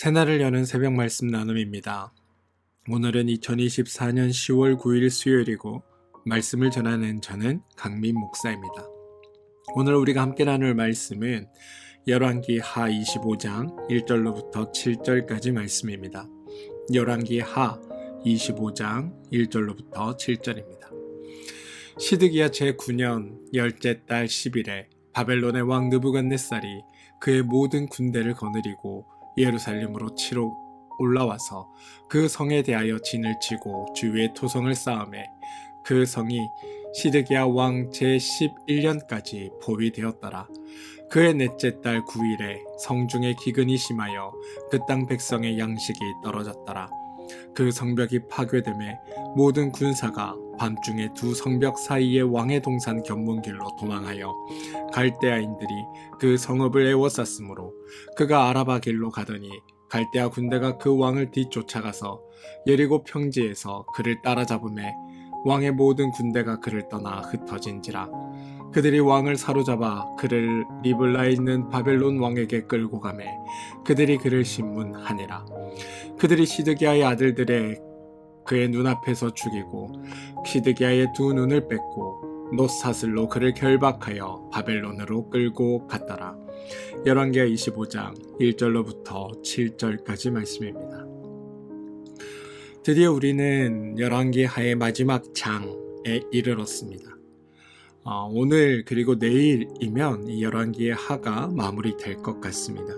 새날을 여는 새벽 말씀 나눔입니다. 오늘은 2024년 10월 9일 수요일이고 말씀을 전하는 저는 강민 목사입니다. 오늘 우리가 함께 나눌 말씀은 열왕기 하 25장 1절로부터 7절까지 말씀입니다. 열왕기 하 25장 1절로부터 7절입니다. 시드기야 제9년 열째 달 10일에 바벨론의 왕 느부갓네살이 그의 모든 군대를 거느리고 예루살렘으로 치러 올라와서 그 성에 대하여 진을 치고 주위에 토성을 쌓음에 그 성이 시드기야 왕 제11년까지 포위되었더라. 그의 넷째 달 9일에 성중에 기근이 심하여 그 땅 백성의 양식이 떨어졌더라. 그 성벽이 파괴되매 모든 군사가 밤중에 두 성벽 사이의 왕의 동산 견문길로 도망하여 갈대아인들이 그 성읍을 에워쌌으므로 그가 아라바 길로 가더니 갈대아 군대가 그 왕을 뒤쫓아가서 여리고 평지에서 그를 따라잡음에 왕의 모든 군대가 그를 떠나 흩어진지라. 그들이 왕을 사로잡아 그를 리블라에 있는 바벨론 왕에게 끌고 가매 그들이 그를 신문하니라. 그들이 시드기야의 아들들의 그의 눈앞에서 죽이고 시드기야의 두 눈을 뺏고 놋사슬로 그를 결박하여 바벨론으로 끌고 갔더라. 열왕기하 25장 1절로부터 7절까지 말씀입니다. 드디어 우리는 열왕기하의 마지막 장에 이르렀습니다. 오늘 그리고 내일이면 이 열왕기의 하가 마무리될 것 같습니다.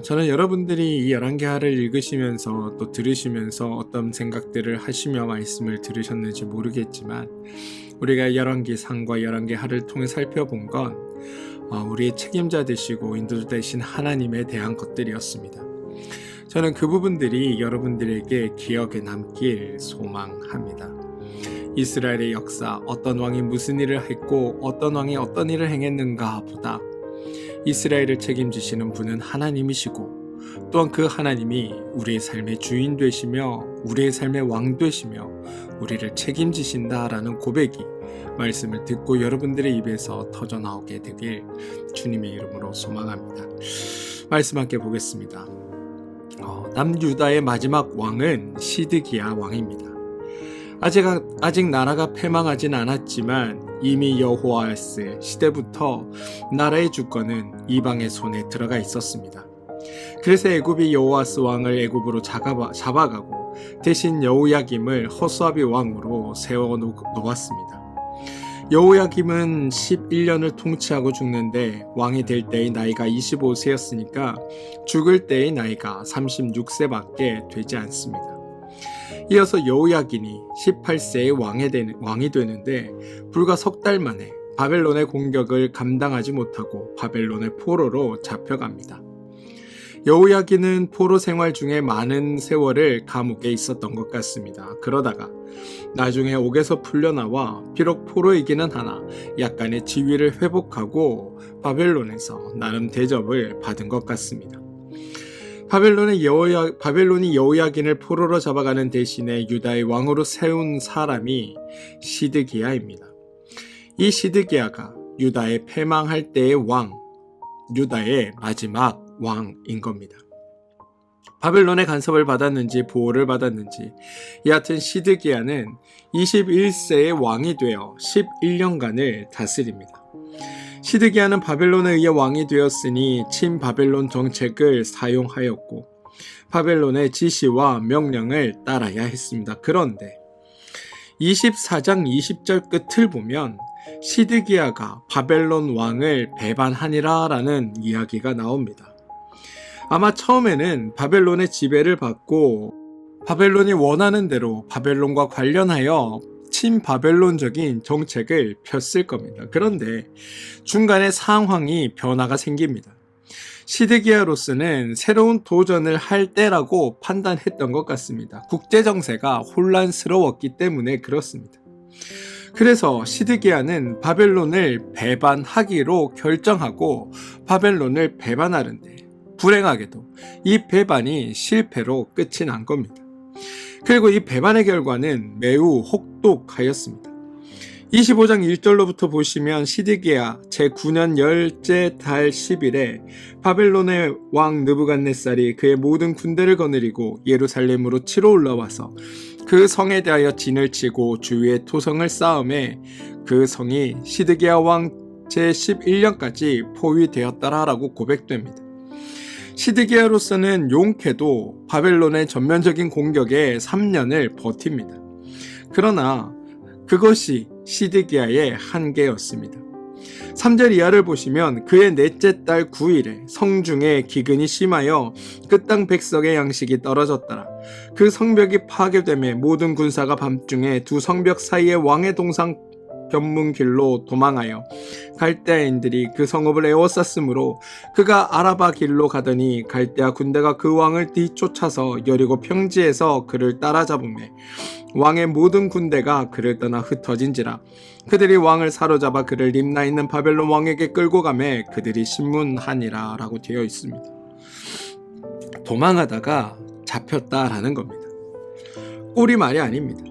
저는 여러분들이 이 열왕기하를 읽으시면서 또 들으시면서 어떤 생각들을 하시며 말씀을 들으셨는지 모르겠지만 우리가 열왕기상과 열왕기하를 통해 살펴본 건 우리의 책임자 되시고 인도자 되신 하나님에 대한 것들이었습니다. 저는 그 부분들이 여러분들에게 기억에 남길 소망합니다. 이스라엘의 역사, 어떤 왕이 무슨 일을 했고 어떤 왕이 어떤 일을 행했는가 보다 이스라엘을 책임지시는 분은 하나님이시고 또한 그 하나님이 우리의 삶의 주인 되시며 우리의 삶의 왕 되시며 우리를 책임지신다라는 고백이 말씀을 듣고 여러분들의 입에서 터져나오게 되길 주님의 이름으로 소망합니다. 말씀 함께 보겠습니다. 남유다의 마지막 왕은 시드기야 왕입니다. 아직 나라가 패망하진 않았지만 이미 여호아스 시대부터 나라의 주권은 이방의 손에 들어가 있었습니다. 그래서 애굽이 여호아스 왕을 애굽으로 잡아가고 대신 여호야김을 허수아비 왕으로 세워놓았습니다. 여호야김은 11년을 통치하고 죽는데 왕이 될 때의 나이가 25세였으니까 죽을 때의 나이가 36세밖에 되지 않습니다. 이어서 여호야긴이 18세의 왕이 되는데 불과 석 달 만에 바벨론의 공격을 감당하지 못하고 바벨론의 포로로 잡혀갑니다. 여호야긴은 포로 생활 중에 많은 세월을 감옥에 있었던 것 같습니다. 그러다가 나중에 옥에서 풀려나와 비록 포로이기는 하나 약간의 지위를 회복하고 바벨론에서 나름 대접을 받은 것 같습니다. 바벨론이 여호야긴을 포로로 잡아가는 대신에 유다의 왕으로 세운 사람이 시드기야입니다. 이 시드기야가 유다의 패망할 때의 왕, 유다의 마지막 왕인 겁니다. 바벨론의 간섭을 받았는지 보호를 받았는지 여하튼 시드기야는 21세의 왕이 되어 11년간을 다스립니다. 시드기야는 바벨론에 의해 왕이 되었으니 친바벨론 정책을 사용하였고 바벨론의 지시와 명령을 따라야 했습니다. 그런데 24장 20절 끝을 보면 시드기야가 바벨론 왕을 배반하니라 라는 이야기가 나옵니다. 아마 처음에는 바벨론의 지배를 받고 바벨론이 원하는 대로 바벨론과 관련하여 친바벨론적인 정책을 폈을 겁니다. 그런데 중간에 상황이 변화가 생깁니다. 시드기야로서는 새로운 도전을 할 때라고 판단했던 것 같습니다. 국제 정세가 혼란스러웠기 때문에 그렇습니다. 그래서 시드기야는 바벨론을 배반하기로 결정하고 바벨론을 배반하는데 불행하게도 이 배반이 실패로 끝이 난 겁니다. 그리고 이 배반의 결과는 매우 혹독하였습니다. 25장 1절로부터 보시면 시드기야 제9년 열째 달 10일에 바벨론의 왕 느부갓네살이 그의 모든 군대를 거느리고 예루살렘으로 치러 올라와서 그 성에 대하여 진을 치고 주위에 토성을 쌓음에 그 성이 시드기야 왕 제11년까지 포위되었더라라고 고백됩니다. 시드기야로서는 용케도 바벨론의 전면적인 공격에 3년을 버팁니다. 그러나 그것이 시드기야의 한계였습니다. 3절 이하를 보시면 그의 넷째 달 9일에 성중에 기근이 심하여 그 땅 백성의 양식이 떨어졌더라. 그 성벽이 파괴되매 모든 군사가 밤중에 두 성벽 사이의 왕의 동상 견문길로 도망하여 갈대아인들이 그 성읍을 에워쌌으므로 그가 아라바 길로 가더니 갈대아 군대가 그 왕을 뒤쫓아서 여리고 평지에서 그를 따라잡으매 왕의 모든 군대가 그를 떠나 흩어진지라. 그들이 왕을 사로잡아 그를 림나 있는 바벨론 왕에게 끌고 가매 그들이 신문하니라 라고 되어 있습니다. 도망하다가 잡혔다라는 겁니다. 꼴이 말이 아닙니다.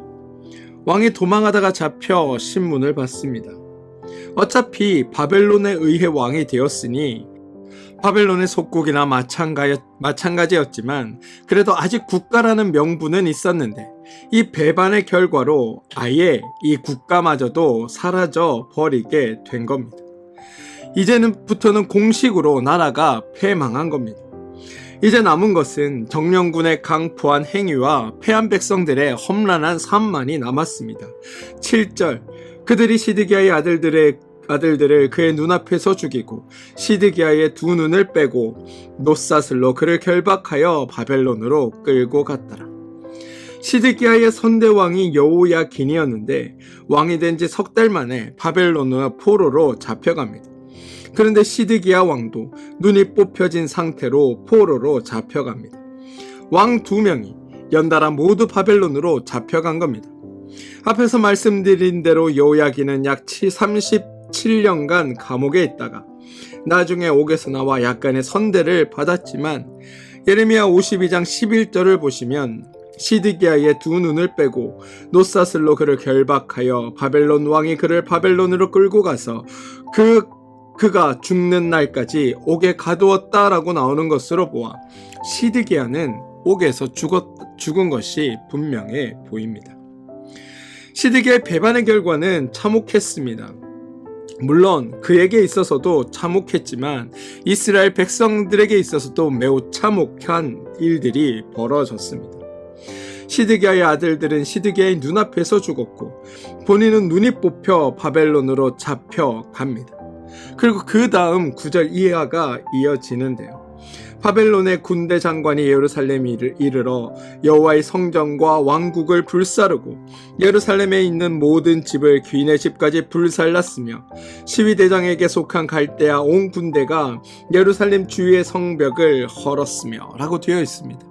왕이 도망하다가 잡혀 신문을 받습니다. 어차피 바벨론에 의해 왕이 되었으니 바벨론의 속국이나 마찬가지였지만 그래도 아직 국가라는 명분은 있었는데 이 배반의 결과로 아예 이 국가마저도 사라져 버리게 된 겁니다. 이제부터는 공식으로 나라가 패망한 겁니다. 이제 남은 것은 정령군의 강포한 행위와 패한 백성들의 험난한 삶만이 남았습니다. 7절 그들이 시드기야의 아들들을 그의 눈앞에서 죽이고 시드기야의 두 눈을 빼고 놋사슬로 그를 결박하여 바벨론으로 끌고 갔더라. 시드기야의 선대왕이 여호야긴이었는데 왕이 된 지 석 달 만에 바벨론의 포로로 잡혀갑니다. 그런데 시드기야 왕도 눈이 뽑혀진 상태로 포로로 잡혀갑니다. 왕 2명이 연달아 모두 바벨론으로 잡혀간 겁니다. 앞에서 말씀드린 대로 여호야긴은 약 37년간 감옥에 있다가 나중에 옥에서 나와 약간의 선대를 받았지만 예레미야 52장 11절을 보시면 시드기야의 두 눈을 빼고 놋사슬로 그를 결박하여 바벨론 왕이 그를 바벨론으로 끌고 가서 그가 죽는 날까지 옥에 가두었다라고 나오는 것으로 보아 시드기야는 옥에서 죽은 것이 분명해 보입니다. 시드기야의 배반의 결과는 참혹했습니다. 물론 그에게 있어서도 참혹했지만 이스라엘 백성들에게 있어서도 매우 참혹한 일들이 벌어졌습니다. 시드기야의 아들들은 시드기야의 눈앞에서 죽었고 본인은 눈이 뽑혀 바벨론으로 잡혀갑니다. 그리고 그 다음 9절 이하가 이어지는데요. 바벨론의 군대 장관이 예루살렘에 이르러 여호와의 성전과 왕국을 불사르고 예루살렘에 있는 모든 집을 귀인의 집까지 불살랐으며 시위대장에게 속한 갈대아 온 군대가 예루살렘 주위의 성벽을 헐었으며 라고 되어 있습니다.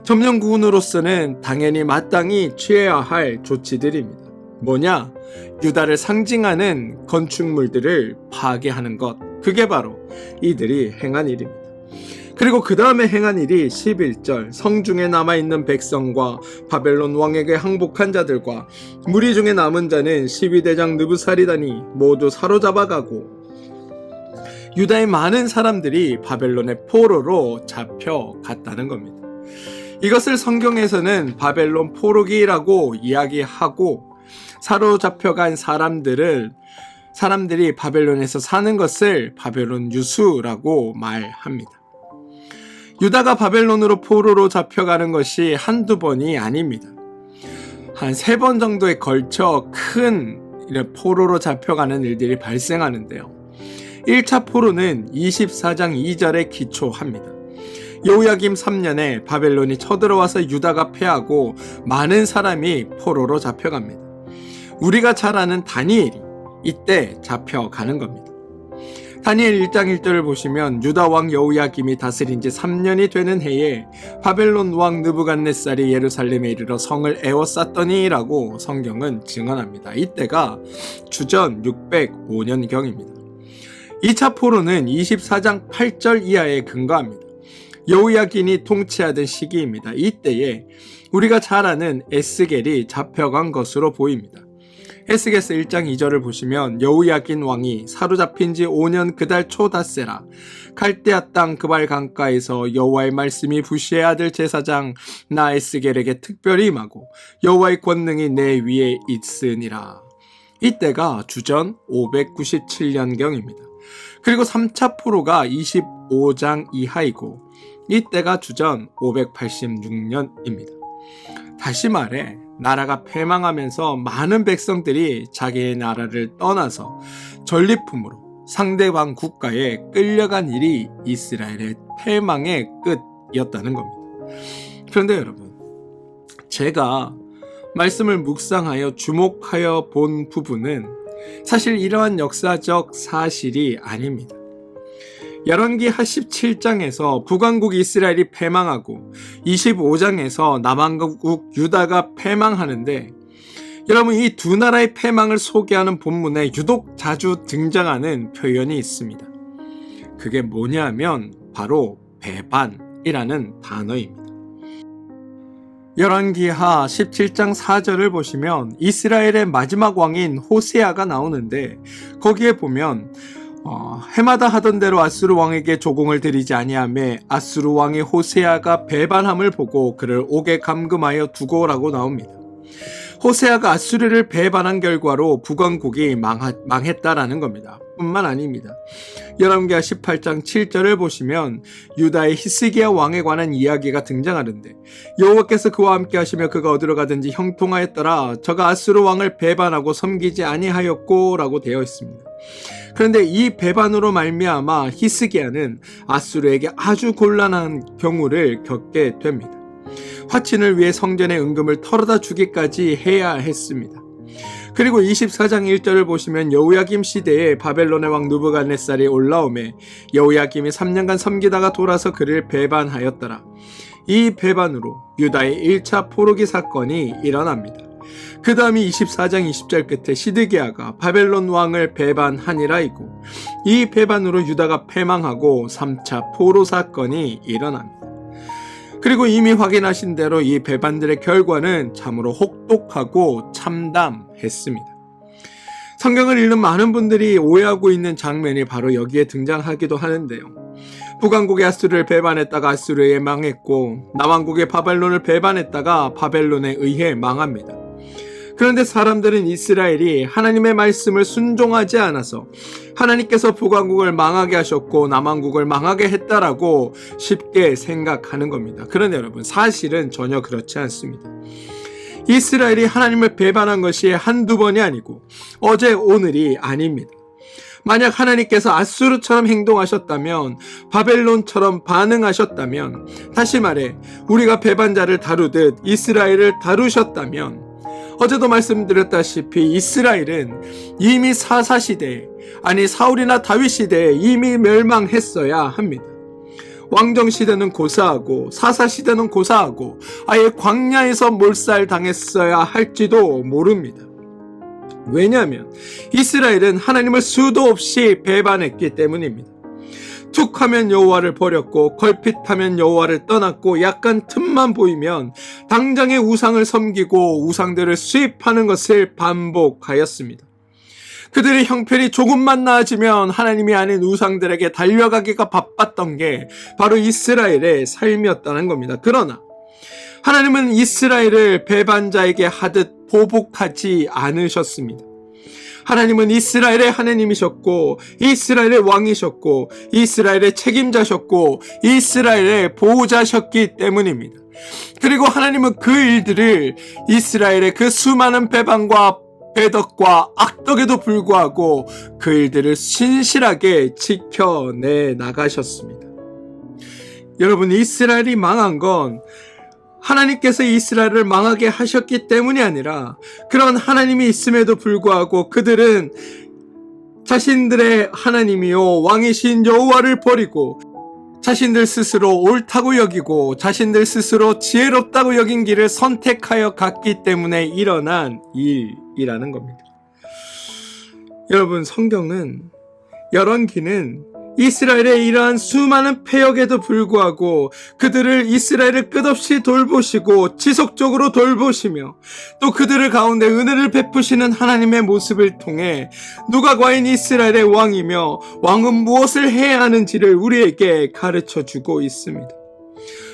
점령군으로서는 당연히 마땅히 취해야 할 조치들입니다. 뭐냐? 유다를 상징하는 건축물들을 파괴하는 것. 그게 바로 이들이 행한 일입니다. 그리고 그 다음에 행한 일이 11절 성중에 남아있는 백성과 바벨론 왕에게 항복한 자들과 무리 중에 남은 자는 시위대장 느부사리단이 모두 사로잡아가고 유다의 많은 사람들이 바벨론의 포로로 잡혀갔다는 겁니다. 이것을 성경에서는 바벨론 포로기라고 이야기하고 사로잡혀간 사람들이 바벨론에서 사는 것을 바벨론 유수라고 말합니다. 유다가 바벨론으로 포로로 잡혀가는 것이 한두 번이 아닙니다. 한 3번 정도에 걸쳐 큰 포로로 잡혀가는 일들이 발생하는데요. 1차 포로는 24장 2절에 기초합니다. 여호야김 3년에 바벨론이 쳐들어와서 유다가 패하고 많은 사람이 포로로 잡혀갑니다. 우리가 잘 아는 다니엘이 이때 잡혀가는 겁니다. 다니엘 1장 1절을 보시면 유다 왕 여호야김이 다스린 지 3년이 되는 해에 바벨론 왕 느부갓네살이 예루살렘에 이르러 성을 에워쌌더니 라고 성경은 증언합니다. 이때가 주전 605년경입니다. 2차 포로는 24장 8절 이하에 근거합니다. 여호야긴이 통치하던 시기입니다. 이때에 우리가 잘 아는 에스겔이 잡혀간 것으로 보입니다. 에스겔서 1장 2절을 보시면 여호야긴 왕이 사로잡힌 지 5년 그달 초닷새라 갈대아 땅 그발 강가에서 여호와의 말씀이 부시의 아들 제사장 나 에스겔에게 특별히 임하고 여호와의 권능이 내 위에 있으니라. 이때가 주전 597년경입니다. 그리고 3차 포로가 25장 이하이고 이때가 주전 586년입니다. 다시 말해 나라가 패망하면서 많은 백성들이 자기의 나라를 떠나서 전리품으로 상대방 국가에 끌려간 일이 이스라엘의 패망의 끝이었다는 겁니다. 그런데 여러분, 제가 말씀을 묵상하여 주목하여 본 부분은 사실 이러한 역사적 사실이 아닙니다. 열왕기하 17장에서 북왕국 이스라엘이 패망하고 25장에서 남왕국 유다가 패망하는데 여러분, 이 두 나라의 패망을 소개하는 본문에 유독 자주 등장하는 표현이 있습니다. 그게 뭐냐면 바로 배반이라는 단어입니다. 열왕기하 17장 4절을 보시면 이스라엘의 마지막 왕인 호세아가 나오는데 거기에 보면 해마다 하던 대로 아수르 왕에게 조공을 드리지 아니하며 아수르 왕이 호세아가 배반함을 보고 그를 옥에 감금하여 두고라고 나옵니다. 호세아가 아수르를 배반한 결과로 북왕국이 망했다라는 겁니다. 뿐만 아닙니다. 열왕기하 18장 7절을 보시면 유다의 히스기야 왕에 관한 이야기가 등장하는데 여호와께서 그와 함께 하시며 그가 어디로 가든지 형통하였더라. 저가 아수르 왕을 배반하고 섬기지 아니하였고 라고 되어 있습니다. 그런데 이 배반으로 말미암아 히스기야는 아수르에게 아주 곤란한 경우를 겪게 됩니다. 화친을 위해 성전의 은금을 털어다 주기까지 해야 했습니다. 그리고 24장 1절을 보시면 여호야김 시대에 바벨론의 왕 느부갓네살이 올라오매 여호야김이 3년간 섬기다가 돌아서 그를 배반하였더라. 이 배반으로 유다의 1차 포로기 사건이 일어납니다. 그 다음이 24장 20절 끝에 시드기야가 바벨론 왕을 배반하니라이고 이 배반으로 유다가 패망하고 3차 포로 사건이 일어납니다. 그리고 이미 확인하신 대로 이 배반들의 결과는 참으로 혹독하고 참담했습니다. 성경을 읽는 많은 분들이 오해하고 있는 장면이 바로 여기에 등장하기도 하는데요. 북왕국의 아수르를 배반했다가 아수르에 망했고 남왕국의 바벨론을 배반했다가 바벨론에 의해 망합니다. 그런데 사람들은 이스라엘이 하나님의 말씀을 순종하지 않아서 하나님께서 북왕국을 망하게 하셨고 남왕국을 망하게 했다라고 쉽게 생각하는 겁니다. 그런데 여러분, 사실은 전혀 그렇지 않습니다. 이스라엘이 하나님을 배반한 것이 한두 번이 아니고 어제 오늘이 아닙니다. 만약 하나님께서 아수르처럼 행동하셨다면, 바벨론처럼 반응하셨다면, 다시 말해 우리가 배반자를 다루듯 이스라엘을 다루셨다면 어제도 말씀드렸다시피 이스라엘은 이미 사사시대에, 아니 사울이나 다윗 시대에 이미 멸망했어야 합니다. 왕정시대는 고사하고 사사시대는 고사하고 아예 광야에서 몰살당했어야 할지도 모릅니다. 왜냐하면 이스라엘은 하나님을 수도 없이 배반했기 때문입니다. 툭하면 여호와를 버렸고 걸핏하면 여호와를 떠났고 약간 틈만 보이면 당장의 우상을 섬기고 우상들을 수입하는 것을 반복하였습니다. 그들의 형편이 조금만 나아지면 하나님이 아닌 우상들에게 달려가기가 바빴던 게 바로 이스라엘의 삶이었다는 겁니다. 그러나 하나님은 이스라엘을 배반자에게 하듯 보복하지 않으셨습니다. 하나님은 이스라엘의 하나님이셨고 이스라엘의 왕이셨고 이스라엘의 책임자셨고 이스라엘의 보호자셨기 때문입니다. 그리고 하나님은 그 일들을 이스라엘의 그 수많은 배반과 배덕과 악덕에도 불구하고 그 일들을 신실하게 지켜내 나가셨습니다. 여러분, 이스라엘이 망한 건 하나님께서 이스라엘을 망하게 하셨기 때문이 아니라 그런 하나님이 있음에도 불구하고 그들은 자신들의 하나님이요 왕이신 여호와를 버리고 자신들 스스로 옳다고 여기고 자신들 스스로 지혜롭다고 여긴 길을 선택하여 갔기 때문에 일어난 일이라는 겁니다. 여러분, 성경은 열왕기는 이스라엘의 이러한 수많은 패역에도 불구하고 그들을 이스라엘을 끝없이 돌보시고 지속적으로 돌보시며 또 그들을 가운데 은혜를 베푸시는 하나님의 모습을 통해 누가 과연 이스라엘의 왕이며 왕은 무엇을 해야 하는지를 우리에게 가르쳐주고 있습니다.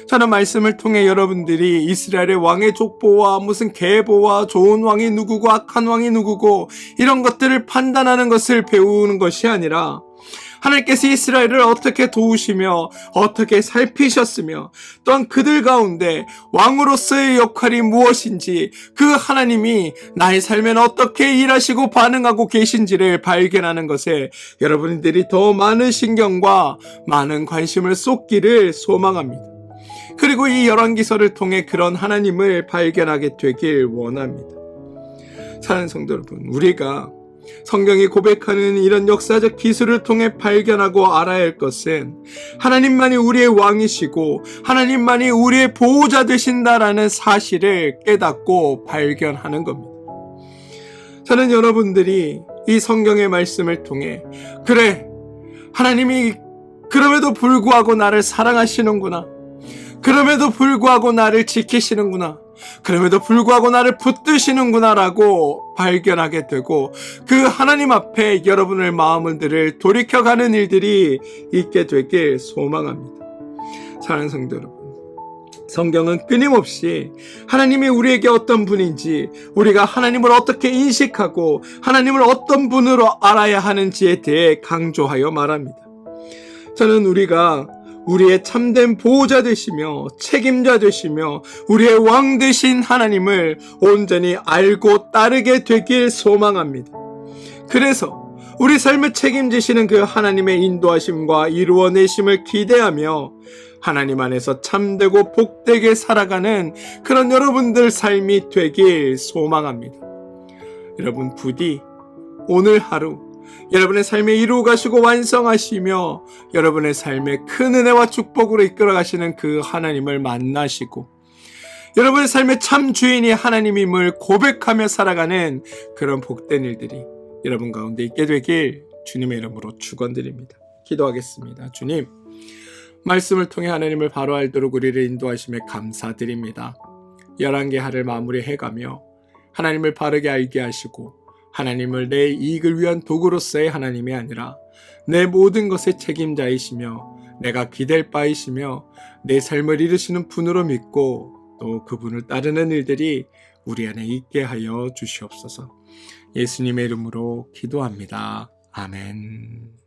저는 말씀을 통해 여러분들이 이스라엘의 왕의 족보와 무슨 계보와 좋은 왕이 누구고 악한 왕이 누구고 이런 것들을 판단하는 것을 배우는 것이 아니라 하나님께서 이스라엘을 어떻게 도우시며 어떻게 살피셨으며 또한 그들 가운데 왕으로서의 역할이 무엇인지 그 하나님이 나의 삶에는 어떻게 일하시고 반응하고 계신지를 발견하는 것에 여러분들이 더 많은 신경과 많은 관심을 쏟기를 소망합니다. 그리고 이 열왕기서를 통해 그런 하나님을 발견하게 되길 원합니다. 사랑하는 성도 여러분, 우리가 성경이 고백하는 이런 역사적 기술을 통해 발견하고 알아야 할 것은 하나님만이 우리의 왕이시고 하나님만이 우리의 보호자 되신다라는 사실을 깨닫고 발견하는 겁니다. 저는 여러분들이 이 성경의 말씀을 통해 그래, 하나님이 그럼에도 불구하고 나를 사랑하시는구나, 그럼에도 불구하고 나를 지키시는구나, 그럼에도 불구하고 나를 붙드시는구나 라고 발견하게 되고 그 하나님 앞에 여러분의 마음을 돌이켜가는 일들이 있게 되길 소망합니다. 사랑하는 성도 여러분, 성경은 끊임없이 하나님이 우리에게 어떤 분인지, 우리가 하나님을 어떻게 인식하고 하나님을 어떤 분으로 알아야 하는지에 대해 강조하여 말합니다. 저는 우리가 우리의 참된 보호자 되시며 책임자 되시며 우리의 왕 되신 하나님을 온전히 알고 따르게 되길 소망합니다. 그래서 우리 삶을 책임지시는 그 하나님의 인도하심과 이루어내심을 기대하며 하나님 안에서 참되고 복되게 살아가는 그런 여러분들 삶이 되길 소망합니다. 여러분, 부디 오늘 하루 여러분의 삶에 이루어 가시고 완성하시며 여러분의 삶에 큰 은혜와 축복으로 이끌어 가시는 그 하나님을 만나시고 여러분의 삶의 참 주인이 하나님임을 고백하며 살아가는 그런 복된 일들이 여러분 가운데 있게 되길 주님의 이름으로 축원드립니다. 기도하겠습니다. 주님, 말씀을 통해 하나님을 바로 알도록 우리를 인도하심에 감사드립니다. 11개 하를 마무리해가며 하나님을 바르게 알게 하시고 하나님을 내 이익을 위한 도구로서의 하나님이 아니라 내 모든 것의 책임자이시며 내가 기댈 바이시며 내 삶을 이루시는 분으로 믿고 또 그분을 따르는 일들이 우리 안에 있게 하여 주시옵소서. 예수님의 이름으로 기도합니다. 아멘.